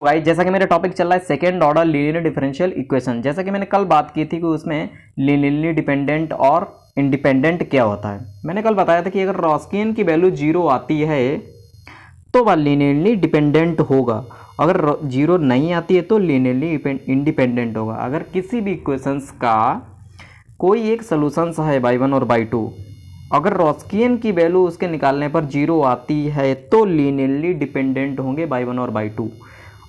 भाई जैसा कि मेरा टॉपिक चल रहा है second order linear differential equation, जैसा कि मैंने कल बात की थी कि उसमें लीनियरली डिपेंडेंट और इंडिपेंडेंट क्या होता है। मैंने कल बताया था कि अगर रॉस्कियन की वैल्यू जीरो आती है तो वह लीनियरली डिपेंडेंट होगा, अगर जीरो नहीं आती है तो लीनियरली इंडिपेंडेंट होगा। अगर किसी भी इक्वेशंस का कोई एक सोल्यूशंस है बाई वन और बाई टू, अगर रॉस्कियन की वैल्यू उसके निकालने पर जीरो आती है तो लीनियरली डिपेंडेंट होंगे बाई वन और बाई टू।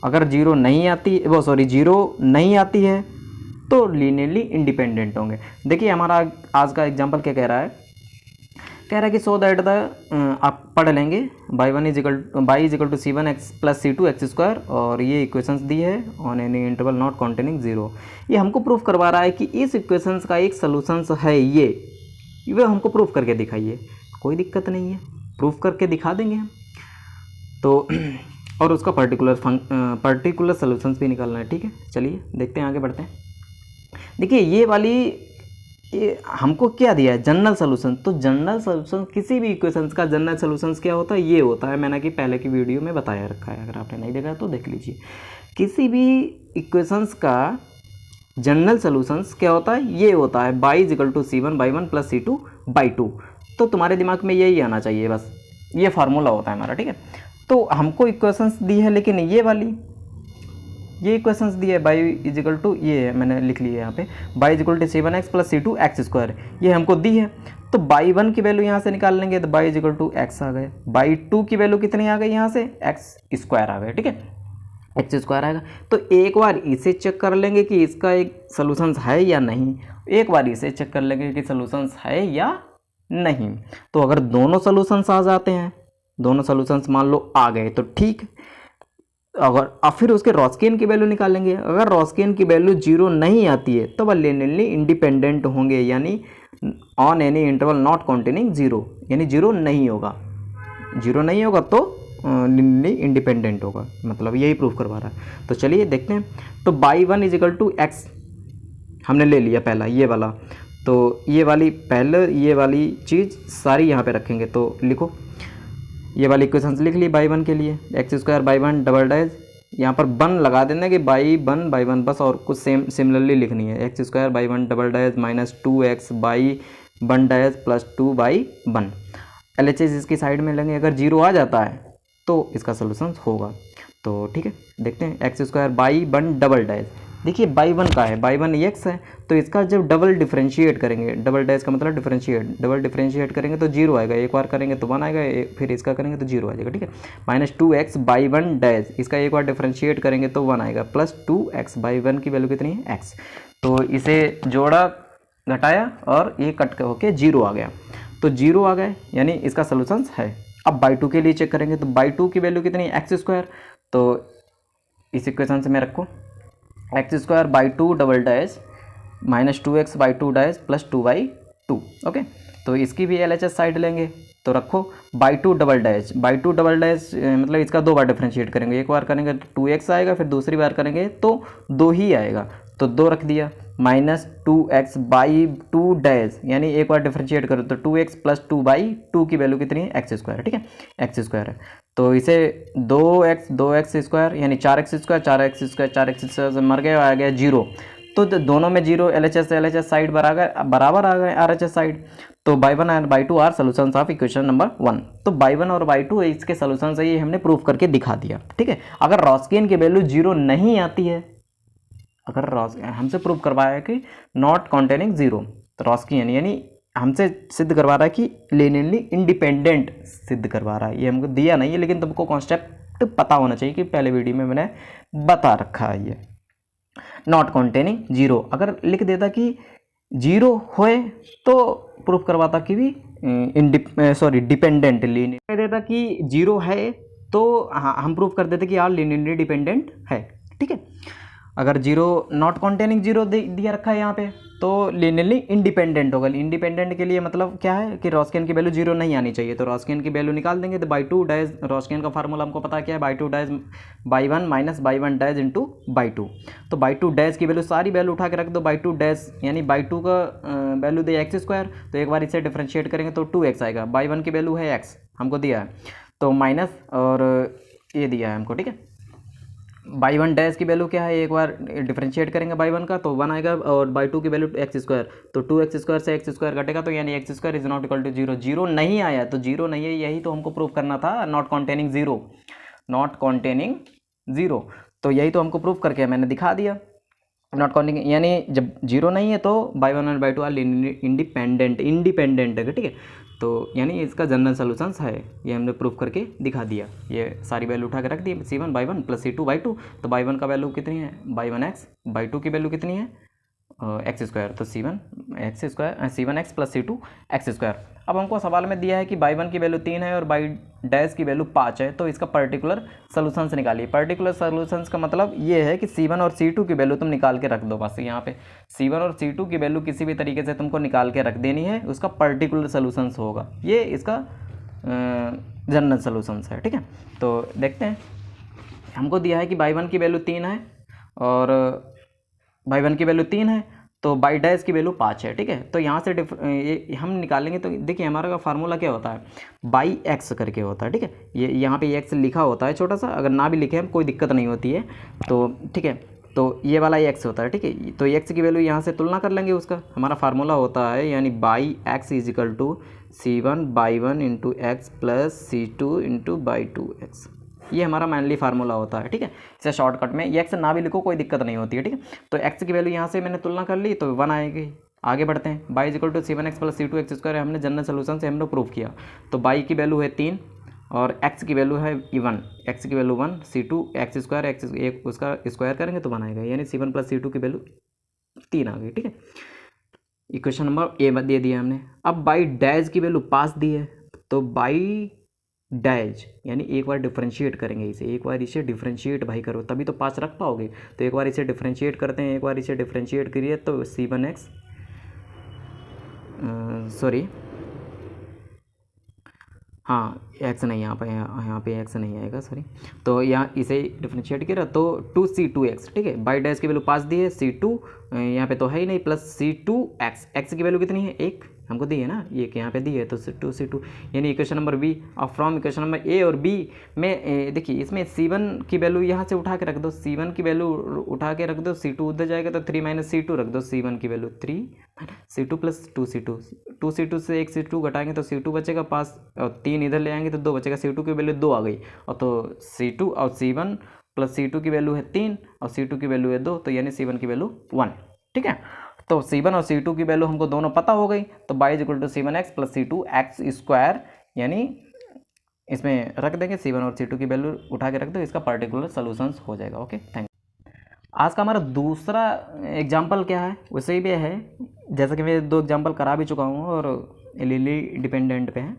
अगर जीरो नहीं आती जीरो नहीं आती है तो लीनियरली इंडिपेंडेंट होंगे। देखिए हमारा आज का एग्जांपल क्या कह रहा है कि सो दैट द आप पढ़ लेंगे y one y is equal to c one x plus c two x square, और ये इक्वेशंस दी है on any interval not containing zero. ये हमको प्रूफ करवा रहा है कि इस इक्वेशंस का एक सोल्यूशंस है ये हमको प्रूफ करके दिखाइए। कोई दिक्कत नहीं है, प्रूफ करके दिखा देंगे हम तो और उसका पर्टिकुलर सोल्यूशंस भी निकालना है। ठीक है, चलिए देखते हैं, आगे बढ़ते हैं। देखिए ये हमको क्या दिया है, जनरल सोल्यूशन। तो जनरल सोल्यूशन किसी भी इक्वेशंस का जनरल सोल्यूशंस क्या होता है, ये होता है। मैंने कि पहले की वीडियो में बताया रखा है, अगर आपने नहीं देखा तो देख लीजिए। किसी भी इक्वेशंस का जनरल सोल्यूशंस क्या होता है, ये होता है y is equal to c one y one plus c two y two. तो तुम्हारे दिमाग में यही आना चाहिए, बस ये फार्मूला होता है हमारा। ठीक है, तो हमको इक्वेशंस दी है, लेकिन ये इक्वेशंस दी है बाई इज इक्वल टू, ये मैंने लिख लिया है यहाँ पे, y is equal to c one x plus c two x square, ये हमको दी है। तो बाई वन की वैल्यू यहाँ से निकाल लेंगे तो y is equal to x आ गए, बाई टू की वैल्यू कितनी आ गई, यहाँ से एक्स स्क्वायर आ गए। ठीक है, एक्स स्क्वायर आएगा। तो एक बार इसे चेक कर लेंगे कि इसका एक सोल्यूशंस है या नहीं, एक बार इसे चेक कर लेंगे कि सोल्यूशंस है या नहीं। तो अगर दोनों सोल्यूशंस आ जाते हैं, दोनों सोल्यूशंस मान लो आ गए तो ठीक। अगर अब फिर उसके रॉस्कियन की वैल्यू निकालेंगे। अगर रॉस्कियन की वैल्यू जीरो नहीं आती है तो वह लीनियरली इंडिपेंडेंट होंगे, यानी on any interval not containing zero, यानी जीरो नहीं होगा तो लीनियरली इंडिपेंडेंट होगा, मतलब यही प्रूफ करवा रहा है। तो चलिए देखते हैं। तो y one is equal to x हमने ले लिया पहला ये वाला, तो ये वाली चीज़ सारी यहाँ पे रखेंगे। तो लिखो, ये वाली इक्वेशंस लिख ली बाई वन के लिए, x square by one double dash, यहाँ पर वन लगा देना कि बाई वन बस, और कुछ सिमिलरली लिखनी है, x square by one double dash minus two x by one dash plus two by one. LHS इसकी साइड में लेंगे, अगर जीरो आ जाता है तो इसका सोल्यूशन होगा। तो ठीक है, देखते हैं। X square by one double dash, देखिए बाई वन का है, बाई वन एक्स है, तो इसका जब डबल डिफरेंशिएट करेंगे, डबल डैश का मतलब डबल डिफरेंशिएट करेंगे तो जीरो आएगा, एक बार करेंगे तो वन आएगा, फिर इसका करेंगे तो जीरो आ जाएगा। ठीक है, minus two x by one dash, इसका एक बार डिफरेंशिएट करेंगे तो वन आएगा, plus two x by one की वैल्यू कितनी है, एक्स। तो इसे जोड़ा घटाया और ये कट होके जीरो आ गया, तो जीरो आ गए, यानी इसका सोल्यूशन है। अब बाई टू के लिए चेक करेंगे, तो बाई टू की वैल्यू कितनी है, एक्स स्क्वायर। तो इस इक्वेशन से मैं रखूँ x square by two double dash minus two x y two dash plus two y to. Okay, तो इसकी भी LHS साइड लेंगे, तो रखो बाई टू डबल डैश मतलब इसका दो बार डिफरेंशिएट करेंगे, एक बार करेंगे तो टू एक्स आएगा, फिर दूसरी बार करेंगे तो दो ही आएगा, तो दो रख दिया, minus two x y two dash, यानी एक बार डिफरेंशिएट करो तो two x plus two y two की वैल्यू कितनी है, एक्स स्क्वायर। ठीक है, एक्स स्क्वायर है, तो इसे दो एक्स स्क्वायर यानी चार एक्स स्क्वायर से मर गए, आ गया जीरो। तो दोनों में जीरो, LHS साइड बराबर आ गए RHS साइड। तो y one and y two are solutions of equation number one. तो बाई वन और बाई टू इसके सोल्यूशन है, ये हमने प्रूफ करके दिखा दिया। ठीक है, अगर रॉस्कियन की वैल्यू जीरो नहीं आती है, अगर हमसे प्रूफ करवाया है कि नॉट कॉन्टेनिंग जीरो, तो रॉस्कियन यानी हमसे सिद्ध करवा रहा है कि लीनियरली इंडिपेंडेंट सिद्ध करवा रहा है। ये हमको दिया नहीं है, लेकिन तुमको कॉन्सेप्ट पता होना चाहिए कि पहले वीडियो में मैंने बता रखा है। ये नॉट कॉन्टेनिंग जीरो अगर लिख देता कि जीरो होए तो प्रूफ करवाता कि भी डिपेंडेंट लीनियर देता कि जीरो है तो हम प्रूफ कर देते कि यार लीनियरली डिपेंडेंट है। ठीक है, अगर जीरो नॉट कॉन्टेनिंग जीरो दिया रखा है यहाँ पे तो लीनियरली इंडिपेंडेंट होगा। इंडिपेंडेंट के लिए मतलब क्या है कि रॉस्कियन की वैल्यू जीरो नहीं आनी चाहिए, तो रॉस्कियन की वैल्यू निकाल देंगे। तो बाई टू डैश, रॉस्कियन का फार्मूला हमको पता क्या है, by two dash by one minus by one dash into y two. तो बाई टू डैश की वैल्यू सारी वैल्यू उठा के रख दो, बाई टू डैश यानी बाई टू का वैल्यू दे एक्स स्क्वायर, तो एक बार इसे डिफरेंशिएट करेंगे तो टू एक्स आएगा, बाई वन की वैल्यू है एक्स हमको दिया है, तो माइनस और ये दिया है हमको। ठीक है, बाई वन डैश की वैल्यू क्या है, एक बार डिफरेंशिएट करेंगे बाई वन का तो 1 आएगा, और बाई टू की वैल्यू एक्स स्क्वायर, तो 2x² से x स्क्वायर घटेगा, तो यानी x² is not equal to 0। Zero नहीं आया तो जीरो नहीं है, यही तो हमको प्रूव करना था, not containing zero, not containing zero. तो यही तो हमको प्रूव करके मैंने दिखा दिया, नॉट काउंटिंग, यानी जब जीरो नहीं है तो y one and y two are independent है, ठीक है। तो यानी इसका जनरल सोल्यूशंस है, ये हमने प्रूफ करके दिखा दिया। ये सारी वैल्यू उठा के रख दी, C1 y one plus C2 y two, तो बाई वन का वैल्यू कितनी है y one x, y two की वैल्यू कितनी है एक्स स्क्वायर, तो C1 x plus C2 x square. अब हमको सवाल में दिया है कि बाई वन की वैल्यू 3 है और बाई डैश की वैल्यू 5 है, तो इसका पर्टिकुलर सोल्यूशंस निकालिए। पर्टिकुलर सोल्यूशंस का मतलब ये है कि C1 और C2 की वैल्यू तुम निकाल के रख दो, बस यहाँ पे C1 और C2 की वैल्यू किसी भी तरीके से तुमको निकाल के रख देनी है, उसका पर्टिकुलर सोल्यूशंस होगा, ये इसका जनरल सोल्यूशंस है, ठीक है। तो देखते हैं, हमको दिया है कि बाई वन की वैल्यू 3 है और बाई वन की वैल्यू 3 है, तो बाई डैश की वैल्यू 5 है, ठीक है। तो यहाँ से ये हम निकालेंगे, तो देखिए हमारा का फार्मूला क्या होता है, बाई एक्स करके होता है, ठीक है। ये यहाँ पे एक्स लिखा होता है छोटा सा, अगर ना भी लिखे हम कोई दिक्कत नहीं होती है, तो ठीक है। तो ये वाला एक्स होता है, ठीक है। तो एक्स की वैल्यू यहाँ से तुलना कर लेंगे, उसका हमारा फार्मूला होता है, यानी y x is equal to C1 y one into x plus C2 into y two x, ये हमारा मेनली फार्मूला होता है, ठीक है। इसे शॉर्टकट में एक्स ना भी लिखो कोई दिक्कत नहीं होती है, ठीक है। तो एक्स की वैल्यू यहाँ से मैंने तुलना कर ली तो 1 आएगी। आगे बढ़ते हैं, y is equal to C1 x plus C2 x square, हमने जनरल सोल्यूशन से हमने प्रूफ किया। तो बाई की वैल्यू है 3 और एक्स की वैल्यू है 1, एक्स की value 1, C2 x square, x एक उसका स्क्वायर करेंगे तो 1 आएगा, यानी C1 प्लस C2 की वैल्यू 3 आ गई, ठीक है। इक्वेशन नंबर ए दे दिया हमने। अब बाई डैश की वैल्यू 5 दी है, तो बाई डैश यानी एक बार डिफरेंशिएट करेंगे इसे, एक बार इसे डिफरेंशिएट भाई करो तभी तो 5 रख पाओगे। तो एक बार इसे डिफरेंशिएट करते हैं, एक बार इसे डिफरेंशिएट करिए, तो C1 एक्स सॉरी हाँ एक्स नहीं, यहाँ पे एक्स नहीं आएगा, सॉरी। तो यहाँ इसे डिफरेंशिएट किया तो 2C2x, ठीक है। बाई डैश की वैल्यू 5 दी है, C2 यहाँ पे तो है ही नहीं, प्लस C2x, एक्स की वैल्यू कितनी है 1 हमको दी है ना, ये यहाँ पे दी है, तो 2C2 यानी इक्वेशन नंबर बी। और फ्रॉम इक्वेशन नंबर ए और बी में देखिए इसमें C1 की वैल्यू यहाँ से उठा के रख दो, C1 की वैल्यू उठा के रख दो, C2 उधर जाएगा तो 3 माइनस C2 रख दो, C1 की वैल्यू 3 C2 प्लस 2C2 से 1 C2 घटाएंगे तो C2 बचेगा 5 और 3 इधर ले आएंगे तो 2 बचेगा, C2 की वैल्यू 2 आ गई, और तो C2 और C1 प्लस C2 की वैल्यू है 3 और C2 की वैल्यू है 2, तो यानी C1 की वैल्यू 1, ठीक है। तो C1 और C2 की वैल्यू हमको दोनों पता हो गई, तो y is equal to C1 x plus C2 x square, यानी इसमें रख देंगे C1 और C2 की वैल्यू उठा के रख दो, इसका पर्टिकुलर सोल्यूशंस हो जाएगा। Okay, thank you. आज का हमारा दूसरा एग्जाम्पल क्या है, वैसे भी है जैसा कि मैं 2 एग्जाम्पल करा भी चुका हूँ और लिली डिपेंडेंट पे है।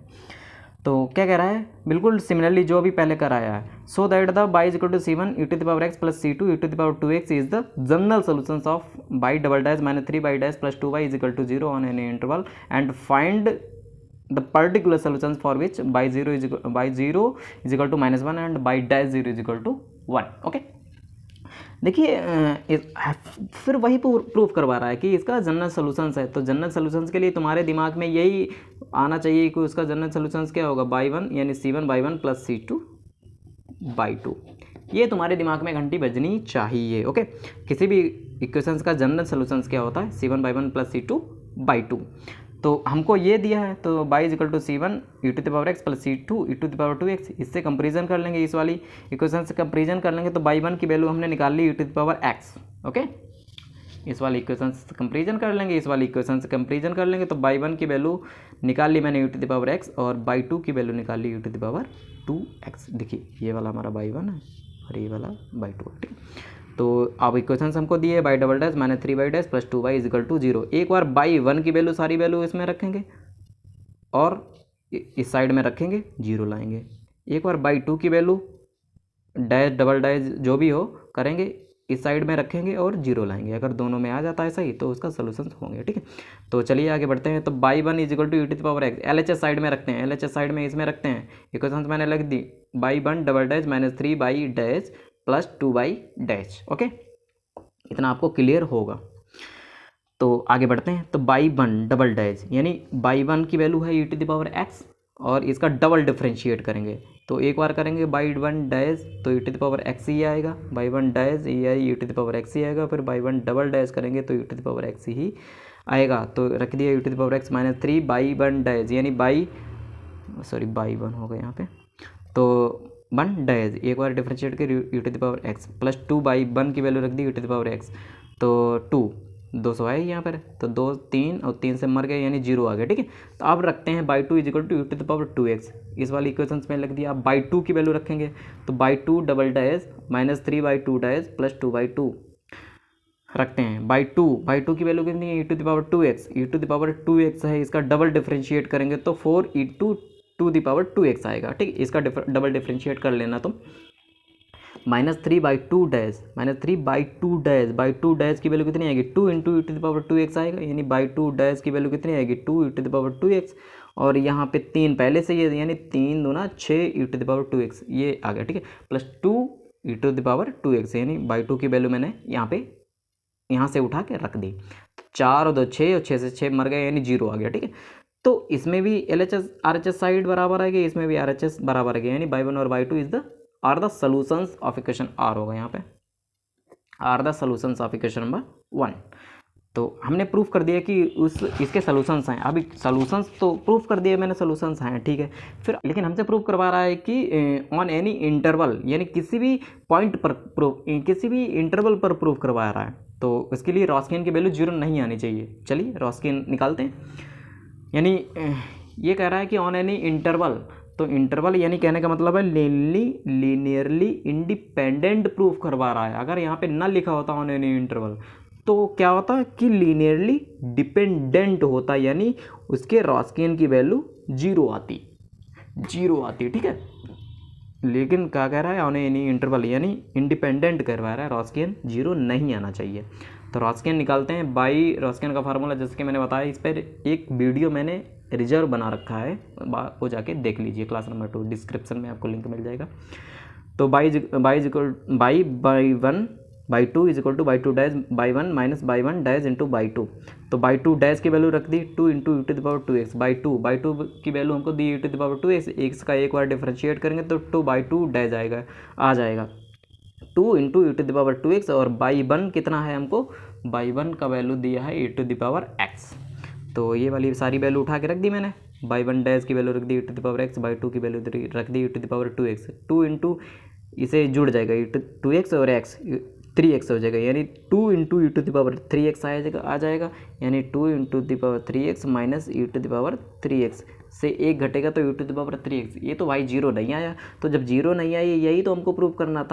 तो क्या कह रहा है, बिल्कुल सिमिलरली जो अभी पहले कराया है। So that the y is equal to C1 e to the power x plus C2 e to the power 2x is the general solutions of y double dash minus 3 y dash plus 2y is equal to 0 on any interval and find the particular solutions for which y 0 is equal to -1 and y dash 0 is equal to 1। Okay, देखिए फिर वही proof करवा रहा है कि इसका general solutions है। तो जनरल सोल्यूशंस के लिए तुम्हारे दिमाग में यही आना चाहिए कि उसका जनरल सोल्यूशंस क्या होगा, बाई वन यानी C1 y one plus C2 y to, ये तुम्हारे दिमाग में घंटी बजनी चाहिए। ओके, किसी भी इक्वेशंस का जनरल सोल्यूशंस क्या होता है, C1 y one plus C2 y two. तो हमको ये दिया है, तो y is equal to C1 e to the power x plus C2 e to the power 2x, इससे कंपेरिजन कर लेंगे, इस वाली इक्वेशन से कंपेरिजन कर लेंगे। तो बाई वन की वैल्यू हमने निकाल ली e to the power x। Okay, इस वाली इक्वेशन से कंपेरिजन कर लेंगे, इस वाली इक्वेशन से कंपेरिजन कर लेंगे। तो बाई वन की वैल्यू निकाल ली मैंने e to the power x और बाई टू की वैल्यू निकाल ली e to the power 2x। देखिए ये वाला हमारा बाई वन है और ये वाला बाई टू है, ठीक है। तो अब इक्वेशन हमको दिए y double dash minus 3 y dash plus 2y is equal to 0। एक बार बाई वन की वैल्यू सारी वैल्यू इसमें रखेंगे और इस साइड में रखेंगे, 0 लाएंगे। एक बार बाई टू की वैल्यू डैश डबल डैश जो भी हो करेंगे, इस साइड में रखेंगे और 0 लाएंगे। अगर दोनों में आ जाता है सही तो उसका सोल्यूशन होंगे, ठीक है। तो चलिए आगे बढ़ते हैं। तो y one is equal to e to the power x, LHS side में रखते हैं, LHS साइड में इसमें रखते हैं। इक्वेशन मैंने लिख दी, y one double dash minus 3 y dash plus 2 y dash. Okay, इतना आपको क्लियर होगा। तो आगे बढ़ते हैं। तो बाई वन डबल डैश यानी बाई वन की वैल्यू है e to the power x और इसका डबल डिफरेंशिएट करेंगे तो एक बार करेंगे बाई वन डैश तो e to the power x ही आएगा, बाई वन डैश ये e to the power x ही आएगा, फिर बाई वन डबल डैश करेंगे तो e to the power x ही आएगा। तो रख दिया e to the power x minus 3 y one dash यानी बाई वन हो गया यहाँ पे, तो वन डैश एक बार डिफ्रेंशिएट कर e to the power x plus 2 y one की वैल्यू रख दी e to the power x, तो 200 आएगी यहाँ पर, तो 2 3 और 3 से मर गए यानी 0 आ गया। ठीक है, तो अब रखते हैं y 2 is equal to e to the power 2x, इस वाली इक्वेशन में लग दिया। अब बाई 2 की वैल्यू रखेंगे तो y 2 double dash minus 3 y 2 dash plus 2 y 2 रखते हैं। बाई टू की वैल्यू कितनी है e to the power 2x, e to the power 2x है, इसका डबल डिफ्रेंशिएट करेंगे तो 4 ई टू द पावर 2x आएगा। ठीक, इसका डबल डिफ्रेंशिएट कर लेना तुम। Minus 3 y 2 dash y two dash की वैल्यू कितनी आएगी 2 into e to the power 2x आएगा, यानी बाई 2 डैश की वैल्यू कितनी आएगी 2 e to the power 2x, और यहाँ पे 3 पहले से ये यानी 3 दूना 6 ई टू द पावर 2x ये आ गया। ठीक है, plus 2 e to the power 2x यानी बाई 2 की वैल्यू मैंने यहाँ से उठा के रख दी। 4 और 2 6 और 6 से 6 मर गए यानी 0 आ गया। ठीक है, तो इसमें भी LHS RHS साइड बराबर आएगी, इसमें भी RHS बराबर आएगी, यानी बाई 1 और y 2 is the are the solutions of equation are होगा यहाँ पे, are the solutions of equation number 1। तो हमने प्रूफ कर दिया कि इसके सॉल्यूशंस हैं। अभी सॉल्यूशंस तो प्रूफ कर दिए मैंने, सॉल्यूशंस हैं ठीक है, फिर लेकिन हमसे प्रूफ करवा रहा है कि ऑन एनी इंटरवल यानी किसी भी पॉइंट पर किसी भी इंटरवल पर प्रूफ करवा रहा है, तो इसके लिए रॉस्कियन की वैल्यू 0 नहीं आनी चाहिए। चलिए रॉस्कियन निकालते हैं, यानी ये कह रहा है कि ऑन एनी इंटरवल, तो इंटरवल यानी कहने का मतलब है लीनियरली इंडिपेंडेंट प्रूफ करवा रहा है। अगर यहाँ पे ना लिखा होता ऑन एनी इंटरवल तो क्या होता कि लीनियरली डिपेंडेंट होता, यानी उसके रॉस्कियन की वैल्यू 0 आती। ठीक है, लेकिन क्या कह रहा है ऑन एनी इंटरवल यानी इंडिपेंडेंट करवा रहा है, रॉस्कियन 0 नहीं आना चाहिए। तो रॉस्कियन निकालते हैं। बाई रॉस्कियन का फार्मूला जैसे कि मैंने बताया, इस पर एक वीडियो मैंने रिजर्व बना रखा है, वो जाके देख लीजिए, क्लास नंबर 2 डिस्क्रिप्शन में आपको लिंक मिल जाएगा। तो y two is equal to y 2 dash y 1 minus y 1 dash into y 2, तो बाई 2 डैश की वैल्यू रख दी 2 into e to the power 2x y 2 की वैल्यू हमको दी e to the power 2x, x का एक बार डिफ्रेंशिएट करेंगे तो 2 बाई 2 डैश आ जाएगा 2 into e to the power 2x, और बाई 1 कितना है हमको, बाई 1 का वैल्यू दिया है e to the power x। तो ये वाली सारी वैल्यू उठा के रख दी मैंने, बाई 1 डैश की वैल्यू रख दी e to the power x, y 2 की वैल्यू रख दी e to the power 2x, 2 into इसे जुड़ जाएगा ई टू 2x और x 3x हो जाएगा, यानी 2 into e to the power 3x आ जाएगा, यानी 2 into the power 3x minus e to the power 3x से एक घटेगा तो e to the power 3x। ये तो भाई 0 नहीं आया, तो जब 0 नहीं आई यही तो हमको प्रूव करना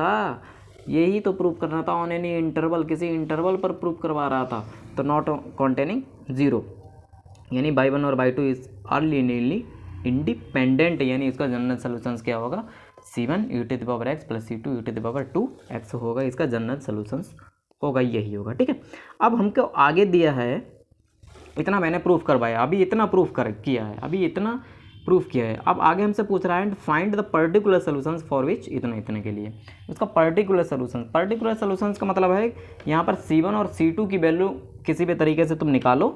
था, ऑन एनी इंटरवल, किसी इंटरवल पर प्रूव करवा रहा था, तो नॉट कॉन्टेनिंग 0, यानी बाई 1 और y 2 is are linearly independent, यानी इसका जनरल सॉल्यूशंस क्या होगा, C1 e to the power x plus C2 e to the power 2x होगा, इसका जनरल सॉल्यूशंस होगा, यही होगा। ठीक है, अब हमको आगे दिया है, इतना मैंने प्रूफ करवाया, अभी इतना प्रूफ किया है, अब आगे हमसे पूछ रहा है find the particular solutions for which, इतने के लिए उसका पर्टिकुलर सॉल्यूशंस का मतलब है यहाँ पर C1 और C2 की वैल्यू किसी भी तरीके से तुम निकालो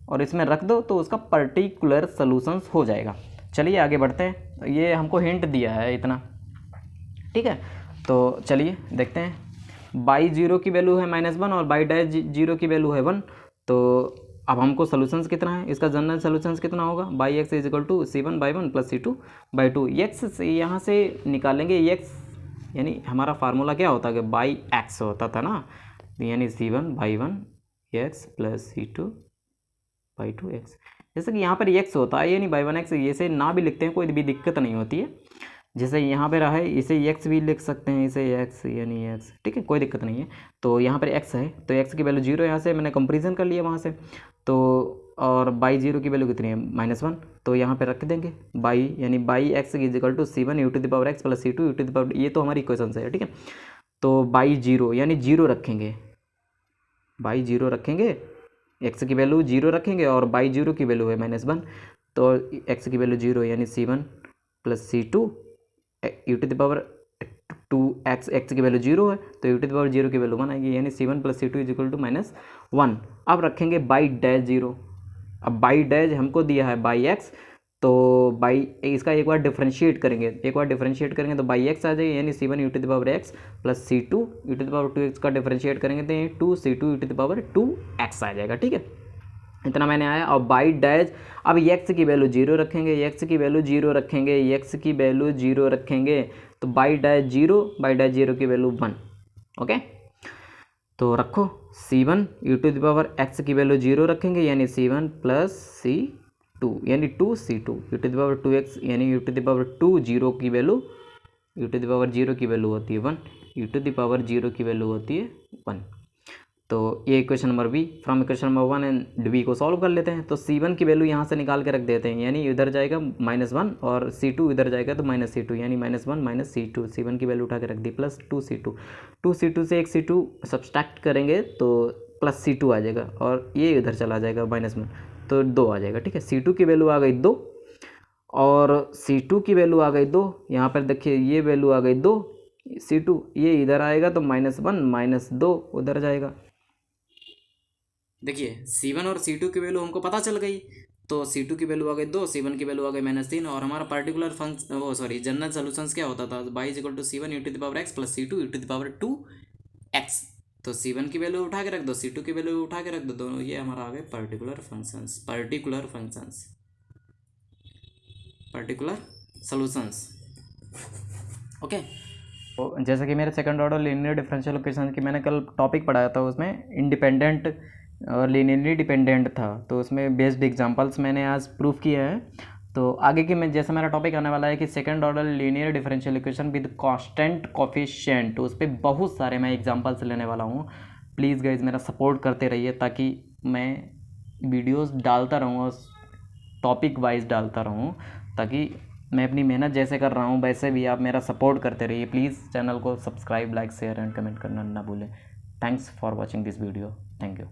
और इसमें रख दो तो उसका पर्टिकुलर सॉल्यूशंस हो जाएगा। चलिए आगे बढ़ते हैं, ये हमको हिंट दिया है इतना, ठीक है, तो चलिए देखते हैं। बाई 0 की वैल्यू है -1 और बाई डैश 0 की वैल्यू है 1, तो अब हमको सॉल्यूशंस कितना है, इसका जनरल सॉल्यूशंस कितना होगा, y x is equal to C1 y 1 plus C2 y 2, x से यहाँ से निकालेंगे एक्स, यानी हमारा फार्मूला क्या होता है, बाई एक्स होता था ना, यानी C1 y 1 x plus C2 by 2x, जैसे कि यहाँ पर x होता है, यानी बाई 1x, इसे ना भी लिखते हैं कोई भी दिक्कत नहीं होती है, जैसे यहाँ पे रहा है इसे x भी लिख सकते हैं, इसे x यानी x, ठीक है, कोई दिक्कत नहीं है। तो यहाँ पर x है तो x की वैल्यू 0, यहाँ से मैंने कंपेरिजन कर लिया वहाँ से, तो और बाई 0 की वैल्यू कितनी है -1, तो यहाँ पे रख देंगे बाई, यानी y x is equal to C1 e to the power x plus C2 e to the power, ये तो हमारी इक्वेशन है, ठीक है। तो बाई 0 यानी 0 रखेंगे, बाई 0 रखेंगे, x की वैल्यू 0 रखेंगे और बाई 0 की वैल्यू है -1, तो x की वैल्यू 0 यानी C1 plus C2 e to the power 2x, x की वैल्यू 0 है तो ई टू द पावर 0 की वैल्यू 1 आएगी, यानी C1 plus C2 is equal to -1। अब रखेंगे बाई डैश 0, अब बाई डैश हमको दिया है बाई x, तो बाई इसका एक बार डिफरेंशिएट करेंगे, तो बाई एक्स आ जाएगा, यानी C1 e to the power x plus C2 e to the power 2x का डिफरेंशिएट करेंगे तो ये 2C2 e to the power 2x आ जाएगा। ठीक है, इतना मैंने आया। और बाई डैश, अब x की वैल्यू 0 रखेंगे, तो बाई डैश 0 की वैल्यू 1। ओके, तो रखो C1 e to the power x की वैल्यू 0 रखेंगे, यानी C1 प्लस C2 यानी 2C2 e to the power 2x, यानी e टू द पावर 2 0 की value, e to the power 0 की वैल्यू होती है 1, e टू द पावर 0 की वैल्यू होती है 1। तो ये equation number B. From equation number 1 and B को सॉल्व कर लेते हैं। तो C1 की वैल्यू यहाँ से निकाल के रख देते हैं, यानी इधर जाएगा -1 और C2 इधर जाएगा तो -C2, यानी -1 -C2। C1 की वैल्यू उठा के रख दी प्लस 2C2 से एक C2 सब्सट्रैक्ट करेंगे तो प्लस C2 आ जाएगा, और ये इधर चला जाएगा -1 तो 2 आ जाएगा। ठीक है, C2 की वैल्यू आ गई 2 और C2 की वैल्यू आ गई 2। यहाँ पर देखिए ये वैल्यू आ गई 2, C2 ये इधर आएगा तो -1 -2 उधर जाएगा। देखिए C1 और C2 की वैल्यू हमको पता चल गई, तो C2 की वैल्यू आ गई 2, C1 की वैल्यू आ गई -3, और हमारा पर्टिकुलर फंक्शन जनरल सोल्यूशंस क्या होता था, y = C1 e to the power x plus C2 e to the power 2x। तो C1 की वैल्यू उठा के रख दो, C2 की वैल्यू उठा के रख दो, दोनों ये हमारा आ गए पर्टिकुलर सोल्यूशंस। ओके, तो जैसे कि मेरे second order linear differential equation की मैंने कल टॉपिक पढ़ाया था, उसमें इंडिपेंडेंट और लीनियरली डिपेंडेंट था, तो उसमें बेस्ड एग्जांपल्स मैंने आज प्रूफ किया है। तो आगे की मैं जैसा मेरा टॉपिक आने वाला है कि second order linear differential equation with constant coefficient, तो उस पर बहुत सारे मैं एग्जांपल्स लेने वाला हूँ। प्लीज़ गाइज मेरा सपोर्ट करते रहिए, ताकि मैं वीडियोस डालता रहूँ, टॉपिक वाइज डालता रहूँ, ताकि मैं अपनी मेहनत जैसे कर रहा हूँ वैसे भी आप मेरा सपोर्ट करते रहिए। प्लीज़ चैनल को subscribe, like, share and comment करना ना भूलें। Thanks for watching this video. Thank you.